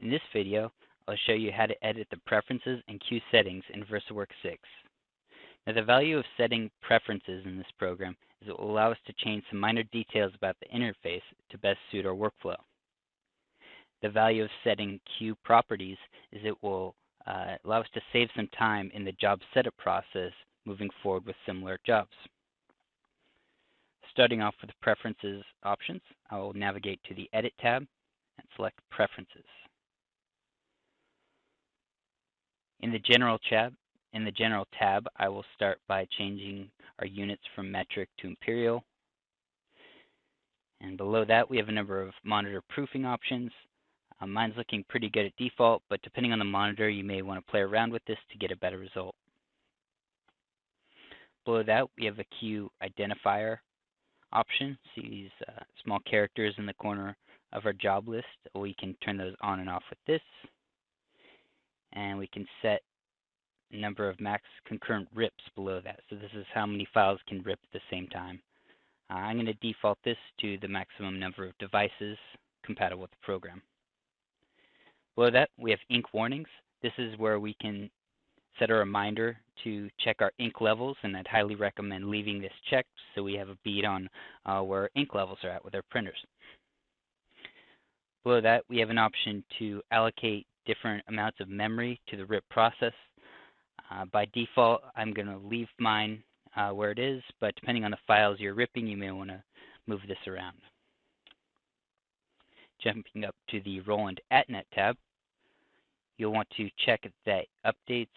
In this video, I'll show you how to edit the preferences and queue settings in VersaWorks 6. Now, the value of setting preferences in this program is it will allow us to change some minor details about the interface to best suit our workflow. The value of setting queue properties is it will allow us to save some time in the job setup process moving forward with similar jobs. Starting off with the Preferences options, I will navigate to the Edit tab and select Preferences. In the General tab, I will start by changing our units from metric to imperial. And below that, we have a number of monitor proofing options. Mine's looking pretty good at default, but depending on the monitor, you may want to play around with this to get a better result. Below that, we have a queue identifier option. See these small characters in the corner of our job list. We can turn those on and off with this. And we can set a number of max concurrent rips below that. So this is how many files can rip at the same time. I'm going to default this to the maximum number of devices compatible with the program. Below that, we have ink warnings. This is where we can set a reminder to check our ink levels, and I'd highly recommend leaving this checked so we have a bead on where ink levels are at with our printers. Below that, we have an option to allocate different amounts of memory to the rip process. By default, I'm going to leave mine where it is, but depending on the files you're ripping, you may want to move this around. Jumping up to the Roland tab, you'll want to check that updates,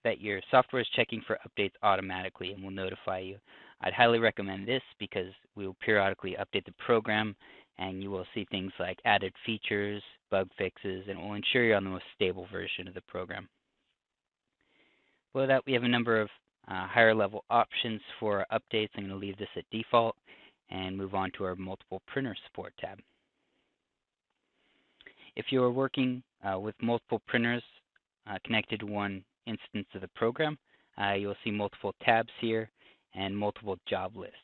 that your software is checking for updates automatically and will notify you. I'd highly recommend this because we will periodically update the program and you will see things like added features, bug fixes, and it will ensure you're on the most stable version of the program. Below that, we have a number of higher level options for updates. I'm going to leave this at default and move on to our multiple printer support tab. If you are working with multiple printers connected to one instance of the program, you'll see multiple tabs here and multiple job lists.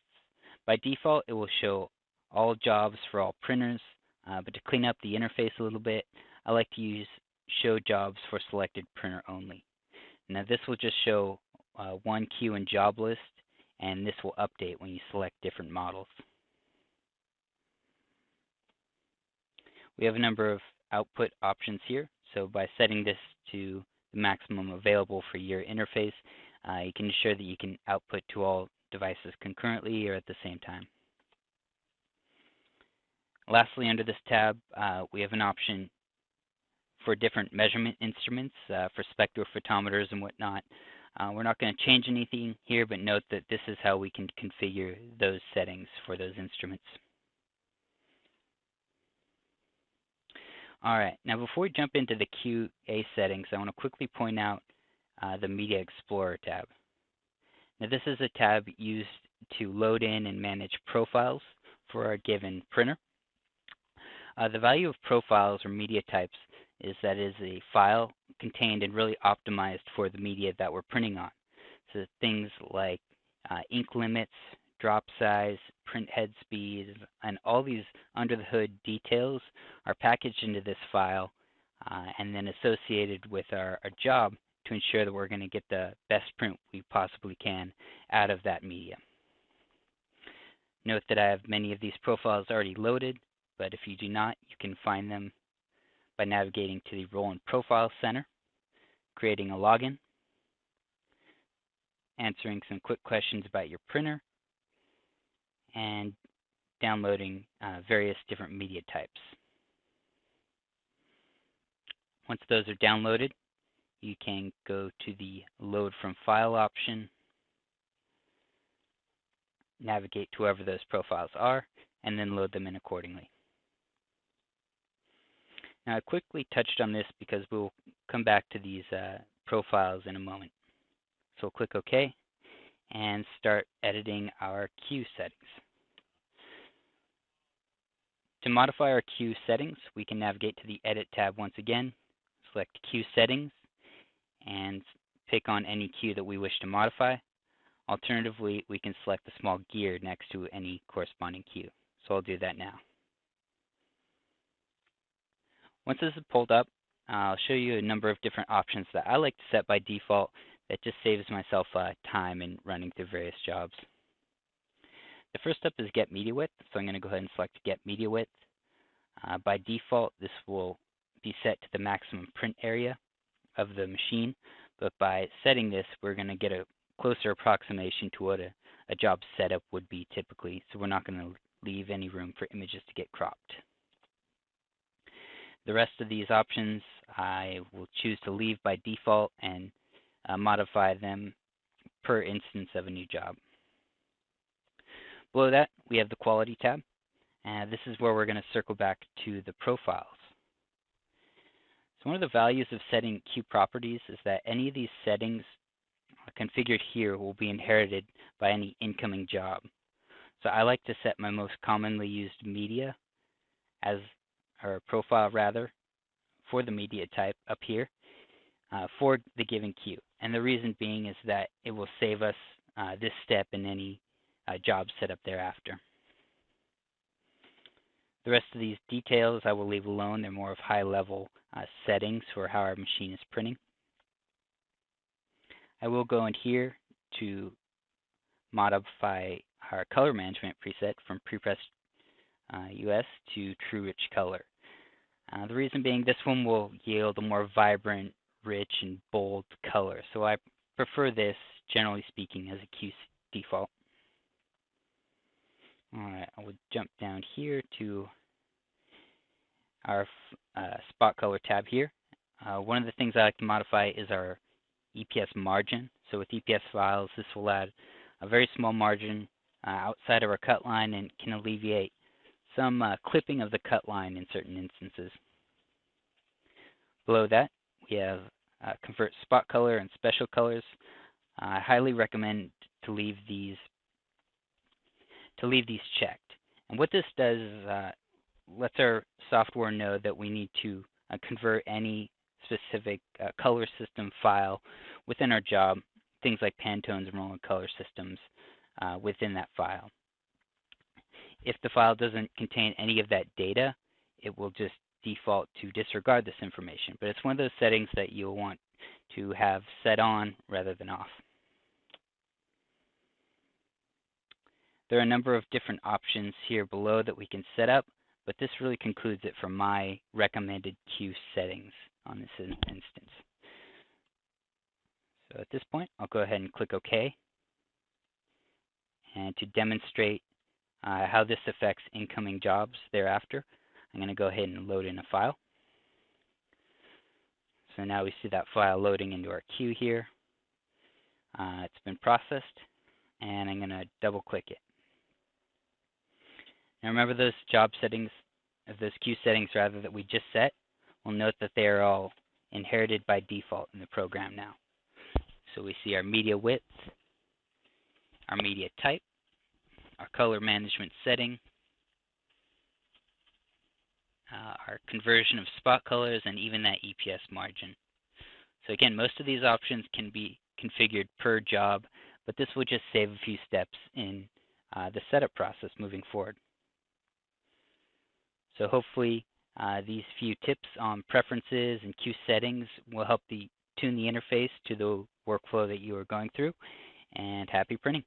By default, it will show all jobs for all printers, but to clean up the interface a little bit, I like to use show jobs for selected printer only. Now this will just show one queue and job list, and this will update when you select different models. We have a number of output options here. So by setting this to the maximum available for your interface, you can ensure that you can output to all devices concurrently or at the same time. Lastly, under this tab, we have an option for different measurement instruments for spectrophotometers and whatnot. We're not going to change anything here, but note that this is how we can configure those settings for those instruments. All right, now before we jump into the QA settings, I want to quickly point out the Media Explorer tab. Now this is a tab used to load in and manage profiles for a given printer. The value of profiles or media types is that it is a file contained and really optimized for the media that we're printing on. So things like ink limits, drop size, print head speed, and all these under the hood details are packaged into this file and then associated with our job to ensure that we're going to get the best print we possibly can out of that media. Note that I have many of these profiles already loaded, but if you do not, you can find them by navigating to the Roland Profile Center, creating a login, answering some quick questions about your printer, and downloading various different media types. Once those are downloaded, you can go to the Load from File option, navigate to wherever those profiles are, and then load them in accordingly. Now, I quickly touched on this because we'll come back to these profiles in a moment. So we'll click OK and start editing our queue settings. To modify our queue settings, we can navigate to the Edit tab once again, select Queue Settings, and pick on any queue that we wish to modify. Alternatively, we can select the small gear next to any corresponding queue. So I'll do that now. Once this is pulled up, I'll show you a number of different options that I like to set by default that just saves myself time in running through various jobs. The first up is Get Media Width, so I'm going to go ahead and select Get Media Width. By default, this will be set to the maximum print area of the machine, but by setting this, we're going to get a closer approximation to what a job setup would be typically, so we're not going to leave any room for images to get cropped. The rest of these options I will choose to leave by default and modify them per instance of a new job. Below that, we have the Quality tab, and this is where we're going to circle back to the profiles. So one of the values of setting queue properties is that any of these settings configured here will be inherited by any incoming job. So I like to set my most commonly used media or profile rather, for the media type up here for the given queue. And the reason being is that it will save us this step in any job set up thereafter. The rest of these details I will leave alone. They're more of high-level settings for how our machine is printing. I will go in here to modify our color management preset from prepress US to true rich color. The reason being this one will yield a more vibrant, rich, and bold color. So I prefer this, generally speaking, as a Q default. Alright, I will jump down here to our spot color tab here. One of the things I like to modify is our Eps Margin. So with Eps files, this will add a very small margin outside of our cut line and can alleviate some clipping of the cut line in certain instances. Below that, we have Convert Spot Color and Special Colors. I highly recommend to leave these checked. And what this does is lets our software know that we need to convert any specific color system file within our job, things like Pantones and Roland color systems within that file. If the file doesn't contain any of that data, it will just default to disregard this information. But it's one of those settings that you'll want to have set on rather than off. There are a number of different options here below that we can set up, but this really concludes it for my recommended queue settings on this instance. So at this point, I'll go ahead and click OK. And to demonstrate how this affects incoming jobs thereafter, I'm going to go ahead and load in a file. So now we see that file loading into our queue here. It's been processed, and I'm going to double click it. Now remember those job settings, those queue settings rather, that we just set? We'll note that they are all inherited by default in the program now. So we see our media width, our media type, our color management setting, our conversion of spot colors, and even that Eps margin. So again, most of these options can be configured per job, but this will just save a few steps in the setup process moving forward. So hopefully these few tips on preferences and queue settings will help tune the interface to the workflow that you are going through, and happy printing.